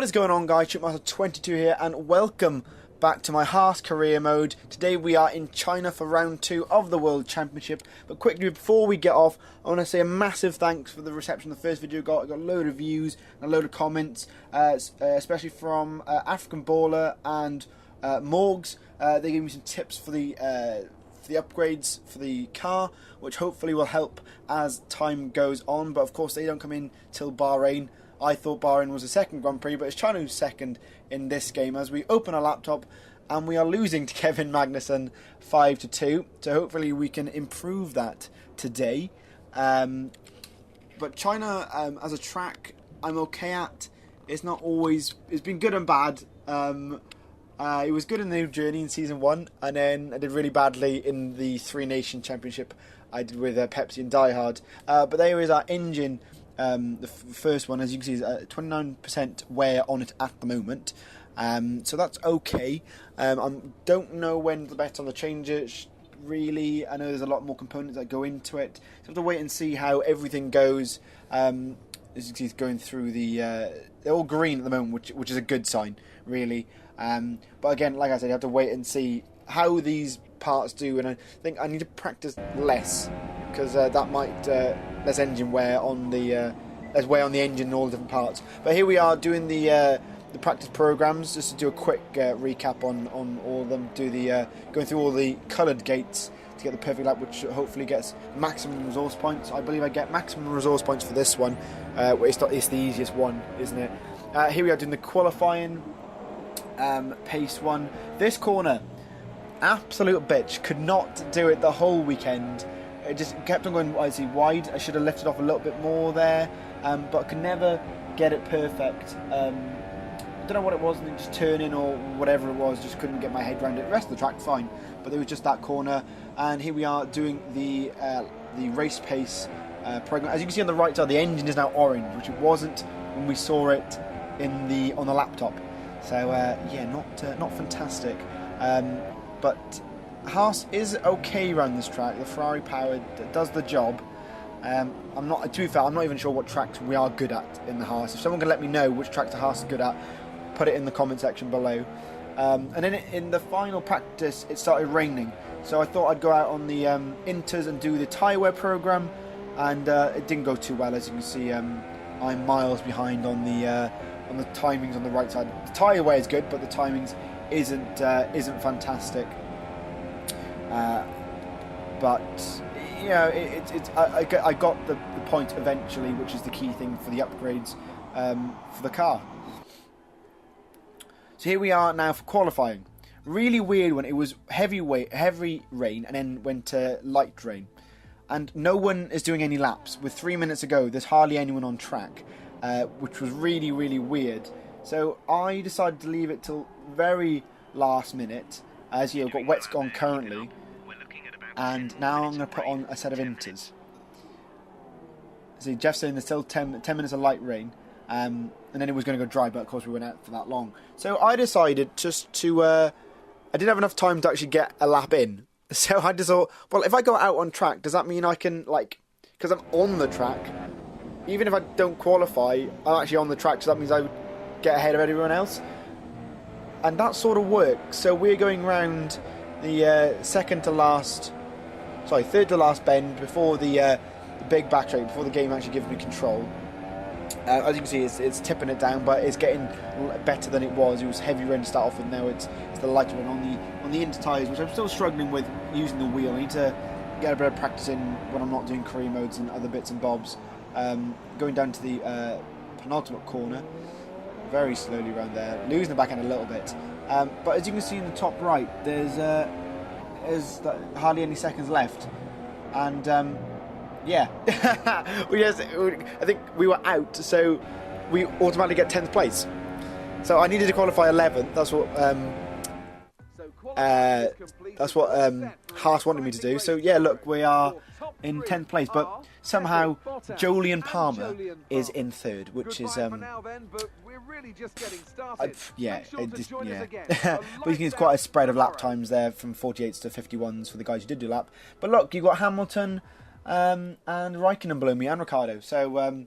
What is going on, guys? Chipmaster22 here, and welcome back to my Haas career mode. Today we are in China for round 2 of the World Championship. But quickly, before we get off, I want to say a massive thanks for the reception the first video got. I got a load of views and a load of comments, especially from African Baller and Morgs. They gave me some tips for the upgrades for the car, which hopefully will help as time goes on. But of course, they don't come in till Bahrain. I thought Bahrain was the second Grand Prix, but it's China who's second in this game as we open our laptop and we are losing to Kevin Magnussen 5-2. So hopefully we can improve that today. But China as a track, I'm okay at. It's not always. It's been good and bad. It was good in the New Journey in Season 1, and then I did really badly in the Three Nation Championship I did with Pepsi and Die Hard. But there is our engine. The first one, as you can see, is 29% wear on it at the moment. So that's okay. I don't know when the best on the changes, really. I know there's a lot more components that go into it. So I have to wait and see how everything goes. As you can see, it's going through the... they're all green at the moment, which is a good sign, really. But again, like I said, you have to wait and see how these parts do. And I think I need to practice less, because that might... less engine wear on the less wear on the engine and all the different parts. But here we are doing the practice programs, just to do a quick recap on all of them. Do the going through all the coloured gates to get the perfect lap, which hopefully gets maximum resource points. I believe I get maximum resource points for this one. It's the easiest one, isn't it? Here we are doing the qualifying pace one. This corner, absolute bitch. Could not do it the whole weekend. It just kept on going wide. I should have lifted off a little bit more there, but I could never get it perfect. I don't know what it was, just turning or whatever it was, just couldn't get my head around it. The rest of the track, fine, but there was just that corner. And here we are doing the race pace program. As you can see on the right side, the engine is now orange, which it wasn't when we saw it on the laptop. So yeah, not fantastic, but Haas is okay around this track. The Ferrari power does the job. To be fair, I'm not even sure what tracks we are good at in the Haas. If someone can let me know which tracks the Haas is good at, put it in the comment section below. And then in the final practice, it started raining. So I thought I'd go out on the Inters and do the tyre wear program, and it didn't go too well. As you can see, I'm miles behind on the timings on the right side. The tyre wear is good, but the timings isn't fantastic. But you know, I got the point eventually, which is the key thing for the upgrades for the car. So here we are now for qualifying. Really weird one. It was heavy rain, and then went to light rain, and no one is doing any laps. With 3 minutes ago, there's hardly anyone on track, which was really, really weird. So I decided to leave it till very last minute. As you know, I've got wets on currently, and now I'm going to put on a set of Inters. See, Jeff's saying there's still 10 minutes of light rain, and then it was going to go dry, but of course we went out for that long. So I decided just to, I didn't have enough time to actually get a lap in. So I just thought, well, if I go out on track, does that mean I can, because I'm on the track, even if I don't qualify, I'm actually on the track, so that means I would get ahead of everyone else. And that sort of works. So we're going round the third to last bend before the big back straight, before the game actually gives me control. As you can see, it's tipping it down, but it's getting better than it was. It was heavy rain to start off with. Now it's the lighter one on the inter tyres, which I'm still struggling with using the wheel. I need to get a bit of practice in when I'm not doing career modes and other bits and bobs. Going down to the penultimate corner, very slowly around there, losing the back end a little bit. But as you can see in the top right, there's hardly any seconds left, and yeah, I think we were out, so we automatically get 10th place. So I needed to qualify 11th. That's what Haas wanted me to do. So yeah, look, we are in 10th place, but somehow Jolyon Palmer is in 3rd, which is but you can see quite a spread of lap times there, from 48s to 51s for the guys who did do lap. But look, you've got Hamilton and Raikkonen below me, and Ricciardo. So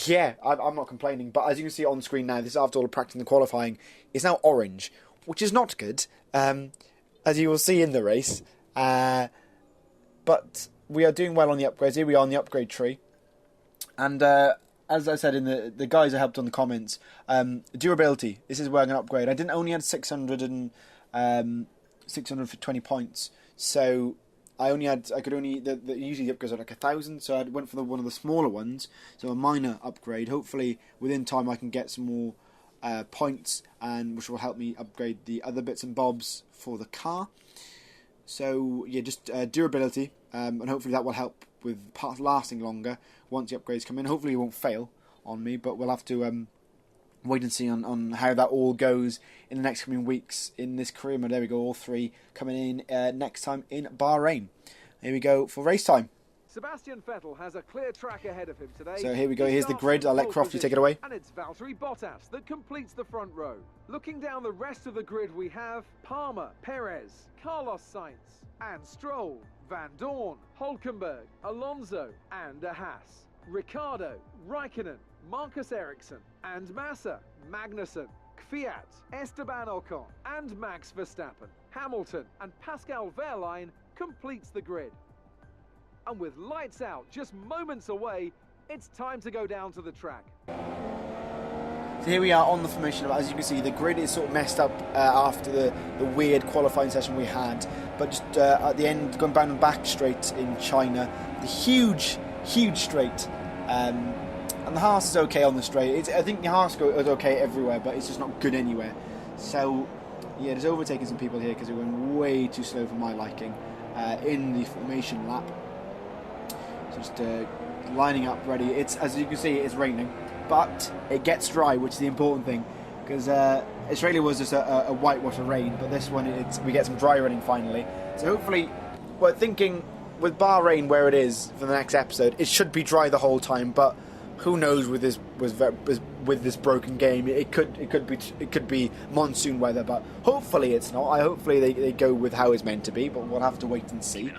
Yeah, I'm not complaining, but as you can see on screen now, this is after all the practice and the qualifying, it's now orange, which is not good, as you will see in the race. But we are doing well on the upgrades. Here we are on the upgrade tree. And as I said, in the guys I helped on the comments, durability, this is where I'm going to upgrade. I didn't only had 620 points, so usually the upgrades are like 1,000, so I went for one of the smaller ones, so a minor upgrade. Hopefully within time I can get some more points, and which will help me upgrade the other bits and bobs for the car. So yeah, just durability, and hopefully that will help with parts lasting longer once the upgrades come in. Hopefully it won't fail on me, but we'll have to wait and see on how that all goes in the next coming weeks in this career mode. There we go, all three coming in next time in Bahrain. Here we go for race time. Sebastian Vettel has a clear track ahead of him today. So here we go, here's the grid. I'll let Crofty take it away. And it's Valtteri Bottas that completes the front row. Looking down the rest of the grid, we have Palmer, Perez, Carlos Sainz, and Stroll, Van Dorn, Hulkenberg, Alonso, and a Haas. Ricciardo, Raikkonen, Marcus Ericsson, and Massa, Magnussen, Kvyat, Esteban Ocon, and Max Verstappen. Hamilton and Pascal Wehrlein completes the grid. And with lights out just moments away, it's time to go down to the track. So here we are on the formation. As you can see, the grid is sort of messed up after the weird qualifying session we had. But just at the end, going down and back straight in China, the huge straight. And the Haas is okay on the straight. I think the Haas is okay everywhere, but it's just not good anywhere. So yeah, just overtaking some people here because they're going way too slow for my liking in the formation lap. Just lining up ready. It's, as you can see, it's raining, but it gets dry, which is the important thing, because Australia was just a whitewash of rain, but this one we get some dry running finally. So hopefully, we're thinking with Bahrain where it is for the next episode, it should be dry the whole time. But who knows with this broken game? It could be monsoon weather, but hopefully it's not. Hopefully they go with how it's meant to be, but we'll have to wait and see.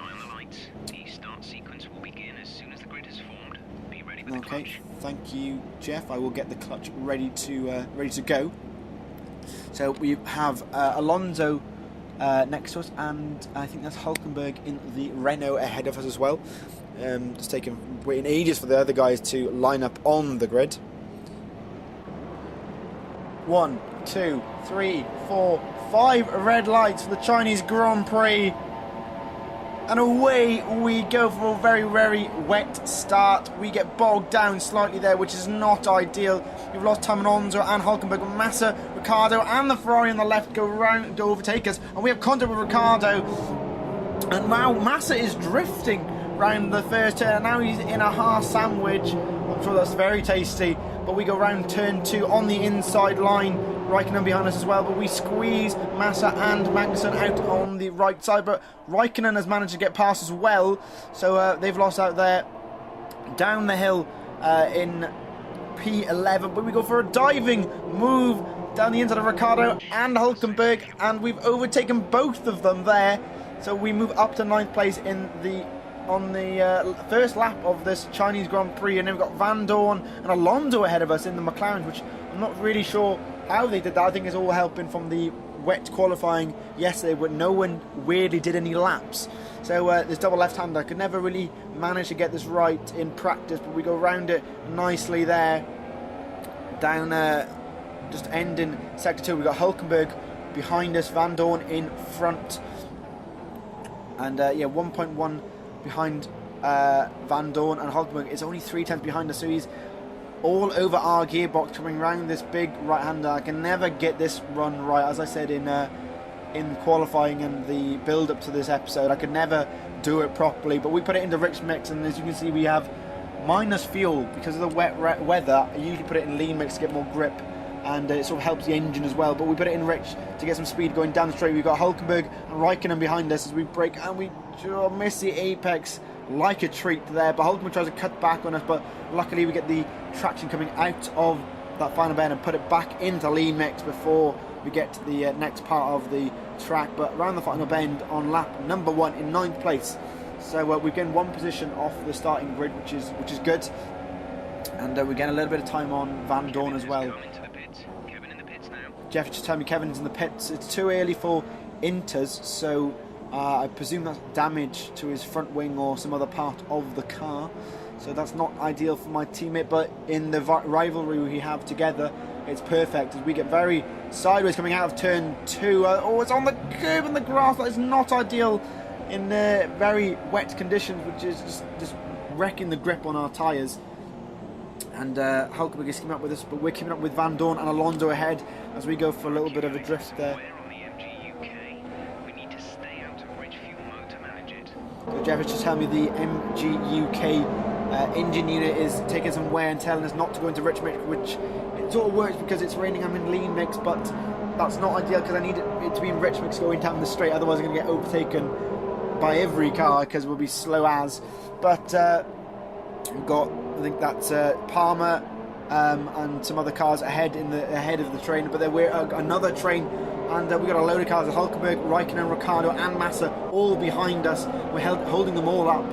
Okay, thank you, Jeff. I will get the clutch ready to go. So we have Alonso next to us, and I think that's Hulkenberg in the Renault ahead of us as well. Just waiting ages for the other guys to line up on the grid. 1, 2, 3, 4, 5 red lights for the Chinese Grand Prix. And away we go for a very, very wet start. We get bogged down slightly there, which is not ideal. We've lost time on Alonso and Hulkenberg. Massa, Ricciardo and the Ferrari on the left go overtake us. And we have contact with Ricciardo. And now Massa is drifting round the first turn. And now he's in a Haas sandwich. I'm sure that's very tasty. But we go round turn 2 on the inside line. Raikkonen behind us as well, but we squeeze Massa and Magnussen out on the right side, but Raikkonen has managed to get past as well, so they've lost out there. Down the hill in P11, but we go for a diving move down the inside of Ricciardo and Hulkenberg, and we've overtaken both of them there, so we move up to 9th place on the first lap of this Chinese Grand Prix, and then we've got Van Dorn and Alonso ahead of us in the McLaren, which I'm not really sure how they did that. I think it's all helping from the wet qualifying yesterday, but no one weirdly did any laps. So this double left-hander, I could never really manage to get this right in practice, but we go around it nicely there. Down, just ending sector 2, we've got Hulkenberg behind us, Van Dorn in front. And yeah, 1.1 behind Van Dorn, and Hulkenberg is only 3 tenths behind us, so he's all over our gearbox coming round this big right-hander. I can never get this run right, as I said in qualifying and the build-up to this episode. I could never do it properly, but we put it into rich mix, and as you can see, we have minus fuel because of the wet weather. I usually put it in lean mix to get more grip, and it sort of helps the engine as well, but we put it in rich to get some speed going down the straight. We've got Hulkenberg and Raikkonen behind us as we brake, and we miss the apex like a treat there, but Hulkenberg tries to cut back on us, but luckily we get the traction coming out of that final bend and put it back into lean mix before we get to the next part of the track. But around the final bend on lap number 1 in 9th place, so we've gained 1 position off the starting grid, which is good. And we're getting a little bit of time on Van Dorn as well. Jeff just telling me Kevin's in the pits. It's too early for Inters, so I presume that's damage to his front wing or some other part of the car. So that's not ideal for my teammate, but in the rivalry we have together, it's perfect as we get very sideways coming out of turn 2. Oh, it's on the curb and the grass. That is not ideal in very wet conditions, which is just wrecking the grip on our tyres. And Hulkenberg is keeping up with us, but we're keeping up with Van Dorn and Alonso ahead as we go for a little bit of a drift there. So Jeff is just telling me the MG UK engine unit is taking some wear and telling us not to go into rich mix, which it sort of works because it's raining. I'm in lean mix, but that's not ideal because I need it to be in rich mix going down the straight, otherwise I'm going to get overtaken by every car because we'll be slow as. But we've got, I think that's Palmer and some other cars ahead of the train, but then we're another train, and we've got a load of cars: Hulkenberg, Raikkonen, Ricciardo and Massa all behind us. We're holding them all up,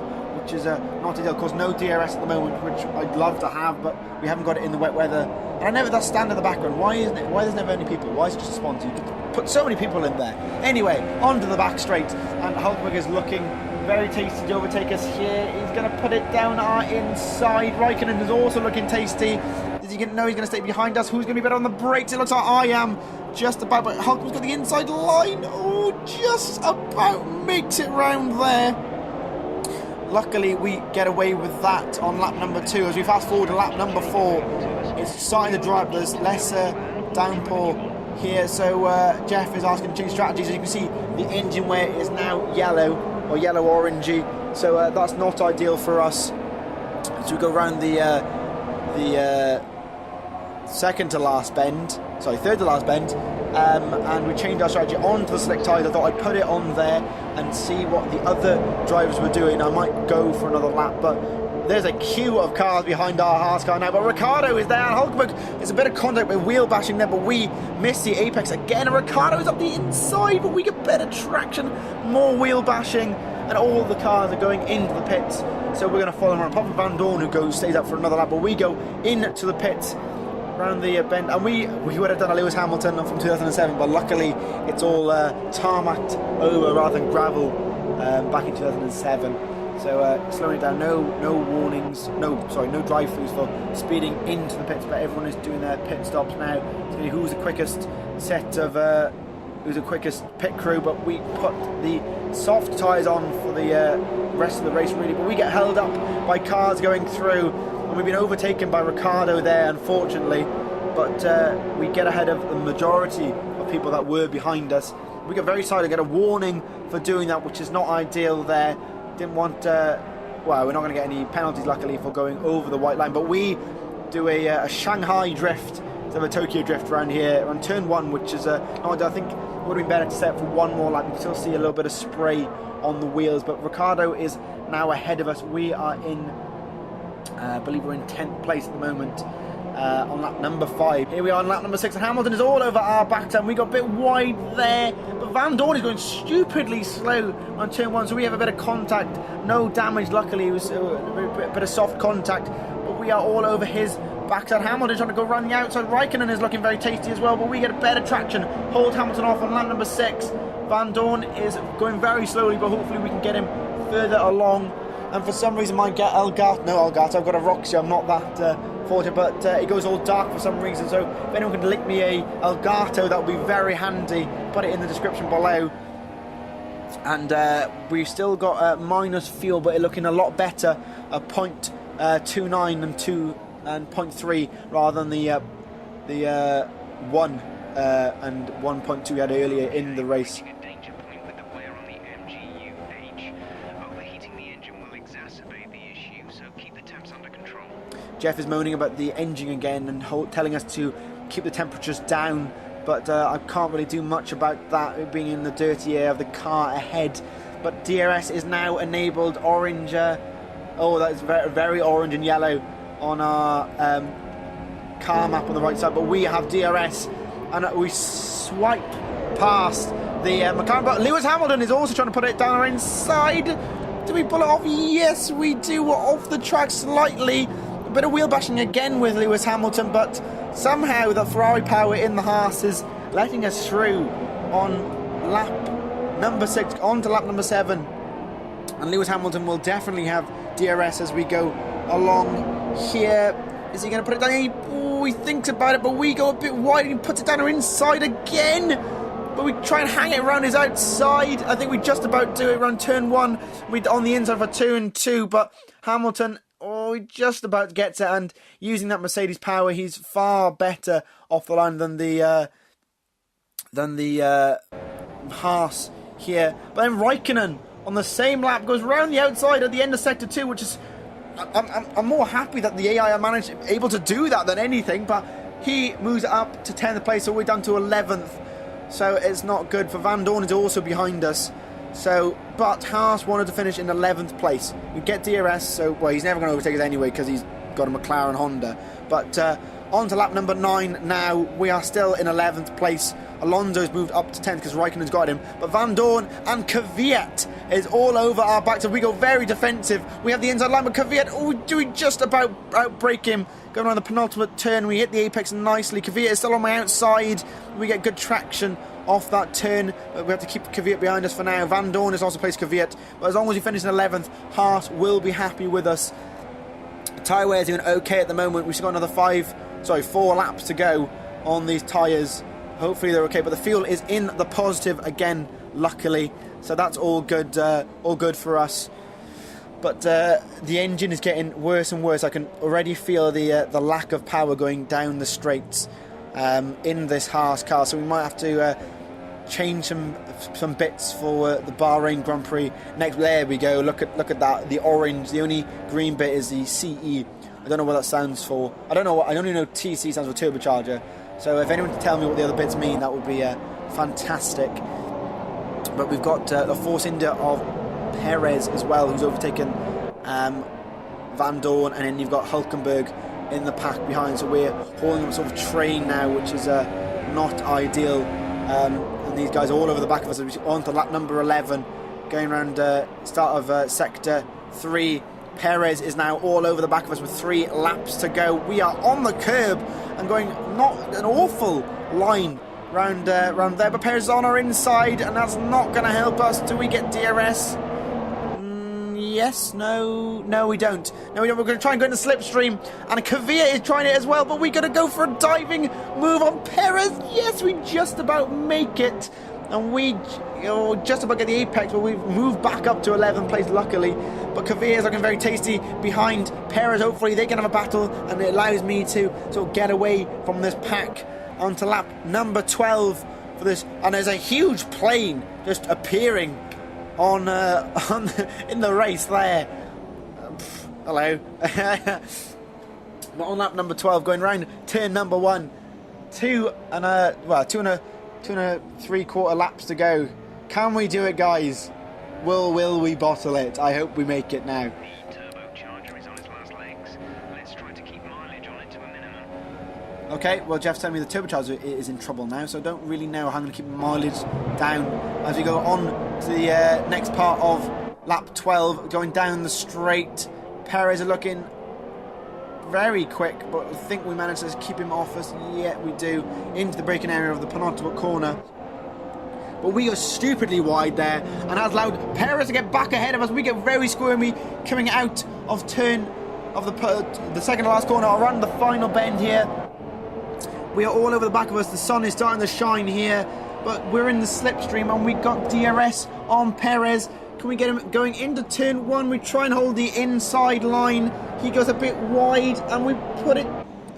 which is not ideal. Of course, no DRS at the moment, which I'd love to have, but we haven't got it in the wet weather. And I never that stand in the background. Why there's never any people? Why is it just a sponsor? You could put so many people in there. Anyway, onto the back straight, and Hulkenberg is looking very tasty to overtake us here. He's going to put it down our inside. Raikkonen is also looking tasty. Does he know he's going to stay behind us? Who's going to be better on the brakes? It looks like I am just about, but Hulkenberg's got the inside line. Oh, just about makes it round there. Luckily, we get away with that on lap number 2. As we fast forward to lap number 4, it's starting to dry up. There's lesser downpour here, so Jeff is asking to change strategies. As you can see, the engine wear is now yellow or yellow-orangey, so that's not ideal for us. So we go around the third to last bend, and we changed our strategy onto the slick tyres. I thought I'd put it on there and see what the other drivers were doing. I might go for another lap, but there's a queue of cars behind our Haas car now, but Ricciardo is there, and Hulkenberg is a bit of contact with wheel bashing there, but we miss the apex again, and Ricciardo is up the inside, but we get better traction, more wheel bashing, and all the cars are going into the pits, so we're going to follow him around. Apart from Van Dorn, who stays up for another lap, but we go into the pits around the bend, and we would have done a Lewis Hamilton from 2007, but luckily it's all tarmacked over rather than gravel back in 2007. So slowing it down, no warnings, no drive-throughs for speeding into the pits, but everyone is doing their pit stops now. So who's the quickest who's the quickest pit crew, but we put the soft tyres on for the rest of the race really, but we get held up by cars going through, and we've been overtaken by Ricciardo there, unfortunately, but we get ahead of the majority of people that were behind us. We get very excited, get a warning for doing that, which is not ideal there. Didn't want, well, we're not going to get any penalties luckily for going over the white line, but we do a Shanghai drift instead of a Tokyo drift around here on turn 1, which is I think it would have been better to set for one more lap. You can still see a little bit of spray on the wheels, but Ricciardo is now ahead of us. We are in, I believe we're in 10th place at the moment. On lap number 5. Here we are on lap number 6, and Hamilton is all over our back turn. We got a bit wide there, but Van Dorn is going stupidly slow on turn 1, so we have a bit of contact. No damage, luckily. It was a bit of soft contact, but we are all over his backside. Hamilton trying to go around the outside. Raikkonen is looking very tasty as well, but we get a better traction. Hold Hamilton off on lap number 6. Van Dorn is going very slowly, but hopefully we can get him further along. And for some reason, I've got a Roxy. I'm not that fortunate, but it goes all dark for some reason. So if anyone can link me a Elgato, that would be very handy. Put it in the description below. And we've still got minus fuel, but it's looking a lot better. 0.29 and 0.3 rather than the 1 and 1.2 we had earlier in the race. Jeff is moaning about the engine again and telling us to keep the temperatures down, but I can't really do much about that, being in the dirty air of the car ahead. But DRS is now enabled. Orange, oh, that is very, very orange and yellow on our car map on the right side, but we have DRS, and we swipe past the McLaren, but Lewis Hamilton is also trying to put it down our inside. Do we pull it off? Yes, we do. We're off the track slightly, bit of wheel bashing again with Lewis Hamilton, but somehow the Ferrari power in the Haas is letting us through on lap number 6, on to lap number 7. And Lewis Hamilton will definitely have DRS as we go along here. Is he going to put it down? He thinks about it, but we go a bit wide and he puts it down our inside again. But we try and hang it around his outside. I think we just about do it around turn 1. We're on the inside for 2 and 2, but Hamilton, he just about gets it. And using that Mercedes power, he's far better off the line than the Haas here. But then Raikkonen on the same lap goes round the outside at the end of sector 2, which is, I'm more happy that the AI are able to do that than anything. But he moves it up to 10th place, so we're down to 11th. So it's not good. For Van Dorn is also behind us. So, but Haas wanted to finish in 11th place. We get DRS, so, well, he's never going to overtake us anyway because he's got a McLaren Honda. But on to lap number 9 now. We are still in 11th place. Alonso's moved up to 10th because Raikkonen's got him. But Van Dorn and Kvyat is all over our back, so we go very defensive. We have the inside line, but Kvyat, do we just about outbrake him? Going around the penultimate turn, we hit the apex nicely. Kvyat is still on my outside. We get good traction off that turn, but we have to keep Kvyat behind us for now. Van Dorn has also placed Kvyat, but as long as we finish in 11th, Haas will be happy with us. Tyre wear is doing okay at the moment. We've still got another 4 laps to go on these tyres. Hopefully they're okay, but the fuel is in the positive again, luckily, so that's all good for us. But the engine is getting worse and worse. I can already feel the lack of power going down the straights in this Haas car, so we might have to change some bits for the Bahrain Grand Prix next. There we go. Look at that. The orange. The only green bit is the CE. I don't know what that stands for. I don't know. I only know TC stands for turbocharger. So if anyone can tell me what the other bits mean, that would be fantastic. But we've got the Force India of Perez as well, who's overtaken Van Dorn, and then you've got Hulkenberg in the pack behind. So we're holding up sort of train now, which is not ideal. And these guys are all over the back of us. On to lap number 11, going around start of sector 3. Perez is now all over the back of us with 3 laps to go. We are on the curb and going not an awful line round there, but Perez is on our inside, and that's not going to help us. Do we get DRS? Yes, no, we don't. No, we don't. We're going to try and go into slipstream, and Kvyat is trying it as well, but we're going to go for a diving move on Perez. Yes, we just about make it, and we just about get the apex, but we've moved back up to 11th place, luckily. But Kvyat is looking very tasty behind Perez. Hopefully they can have a battle, and it allows me to sort of get away from this pack onto lap number 12 for this. And there's a huge plane just appearing on in the race there. Hello. But on lap number 12, going round turn number 1, 2 and 3/4 laps to go. Can we do it, guys? Will we bottle it? I hope we make it now. The turbocharger is on its last legs. Let's try to keep mileage on it to a minimum. Okay, well, Jeff's telling me the turbocharger is in trouble now, so I don't really know how I'm going to keep mileage down as we go on to the next part of lap 12, going down the straight. Perez are looking very quick, but I think we managed to keep him off us. Yeah, we do. Into the braking area of the penultimate corner. But we are stupidly wide there, and has allowed Perez to get back ahead of us. We get very squirmy coming out of turn of the second to last corner around the final bend here. We are all over the back of us. The sun is starting to shine here, but we're in the slipstream, and we got DRS on Perez. Can we get him going into turn 1? We try and hold the inside line. He goes a bit wide, and we put it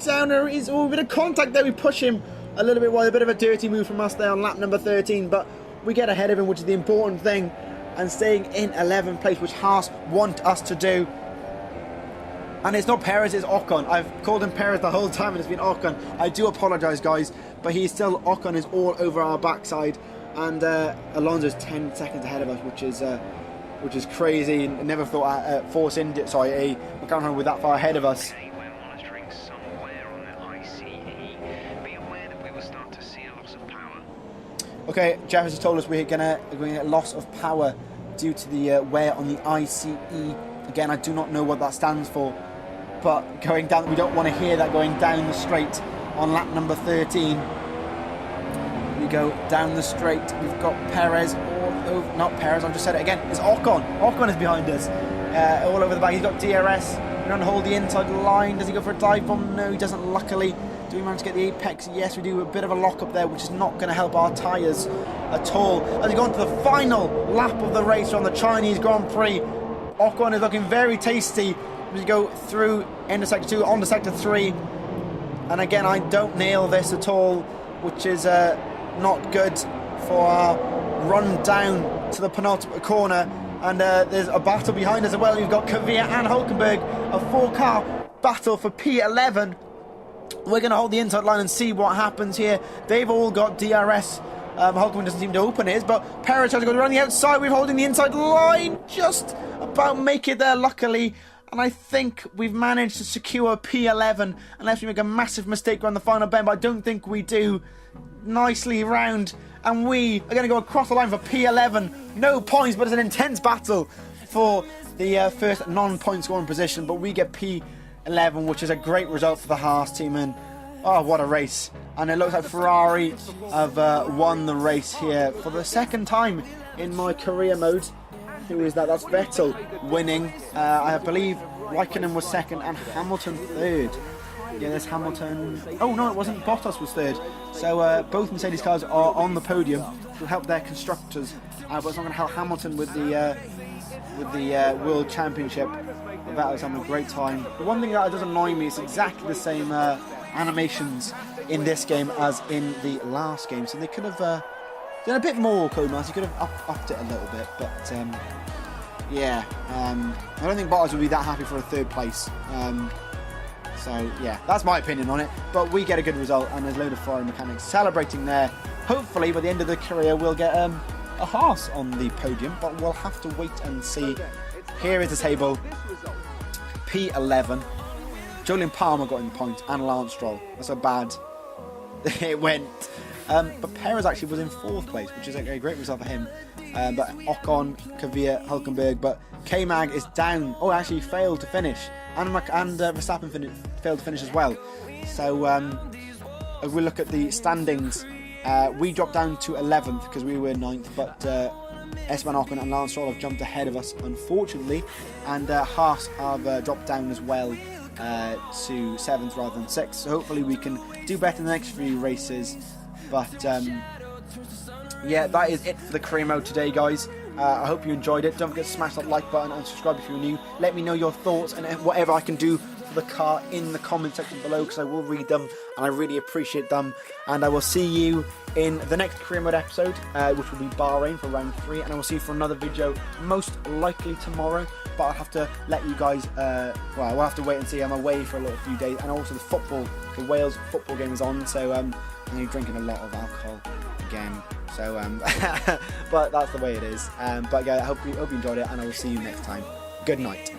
down. There is a bit of contact there. We push him a little bit wide. A bit of a dirty move from us there on lap number 13, but we get ahead of him, which is the important thing, and staying in 11th place, which Haas want us to do. And it's not Perez, it's Ocon. I've called him Perez the whole time, and it's been Ocon. I do apologise, guys, but he's still, Ocon is all over our backside, and Alonso's 10 seconds ahead of us, which is crazy. Never thought a McLaren with that far ahead of us. Okay, we're monitoring somewhere on the ICE. Be aware that we will start to see a loss of power. Okay, Jeff has told us we're going to get loss of power due to the wear on the ICE. Again, I do not know what that stands for, but going down, we don't want to hear that going down the straight on lap number 13. We go down the straight. We've got Perez all over, not Perez, I've just said it again. It's Ocon. Ocon is behind us, all over the back. He's got DRS. We don't hold the inside line. Does he go for a dive bomb? No, he doesn't, luckily. Do we manage to get the apex? Yes, we do. A bit of a lock up there, which is not going to help our tyres at all. As we go on to the final lap of the race on the Chinese Grand Prix, Ocon is looking very tasty. We go through into sector 2, onto sector 3. And again, I don't nail this at all, which is not good for our run down to the penultimate corner. And there's a battle behind us as well. We've got Kvyat and Hulkenberg, a 4-car battle for P11. We're going to hold the inside line and see what happens here. They've all got DRS. Hulkenberg doesn't seem to open his, but Perez tries to go around the outside. We're holding the inside line, just about make it there, luckily. And I think we've managed to secure P11, unless we make a massive mistake around the final bend, but I don't think we do. Nicely round, and we are going to go across the line for P11. No points, but it's an intense battle for the first non-point scoring position, but we get P11, which is a great result for the Haas team, and oh, what a race. And it looks like Ferrari have won the race here for the second time in my career mode. Who is that? That's Vettel winning. I believe Raikkonen was second and Hamilton third. Yeah, there's Hamilton. Oh no, it wasn't. Bottas was third. So both Mercedes cars are on the podium. It will help their constructors, but it's not going to help Hamilton with the World Championship. Vettel's having a great time. The one thing that does annoy me is exactly the same animations in this game as in the last game. So they could have done a bit more, Codemasters. You could have upped it a little bit, but yeah, I don't think Bottas would be that happy for a third place. So yeah, that's my opinion on it. But we get a good result, and there's a load of Ferrari mechanics celebrating there. Hopefully, by the end of the career, we'll get a Haas on the podium, but we'll have to wait and see. Here is the table. P11. Julian Palmer got in the point, and Lance Stroll. That's how bad it went. But Perez actually was in 4th place, which is a great result for him. But Ocon, Kvyat, Hulkenberg, but K-Mag is down. Oh, actually failed to finish. And Verstappen failed to finish as well. So if we look at the standings, we dropped down to 11th because we were 9th, but Esteban Ocon and Lance Stroll have jumped ahead of us, unfortunately, and Haas have dropped down as well to 7th rather than 6th. So hopefully we can do better in the next few races. But yeah, that is it for the career mode today, guys. I hope you enjoyed it. Don't forget to smash that like button and subscribe if you're new. Let me know your thoughts and whatever I can do for the car in the comment section below, because I will read them and I really appreciate them. And I will see you in the next career mode episode, which will be Bahrain for round 3, and I will see you for another video most likely tomorrow. But I'll have to let you guys, well, we'll have to wait and see. I'm away for a little few days, and also the Wales football game is on, so I'm drinking a lot of alcohol again. So, but that's the way it is. But yeah, I hope you enjoyed it, and I will see you next time. Good night.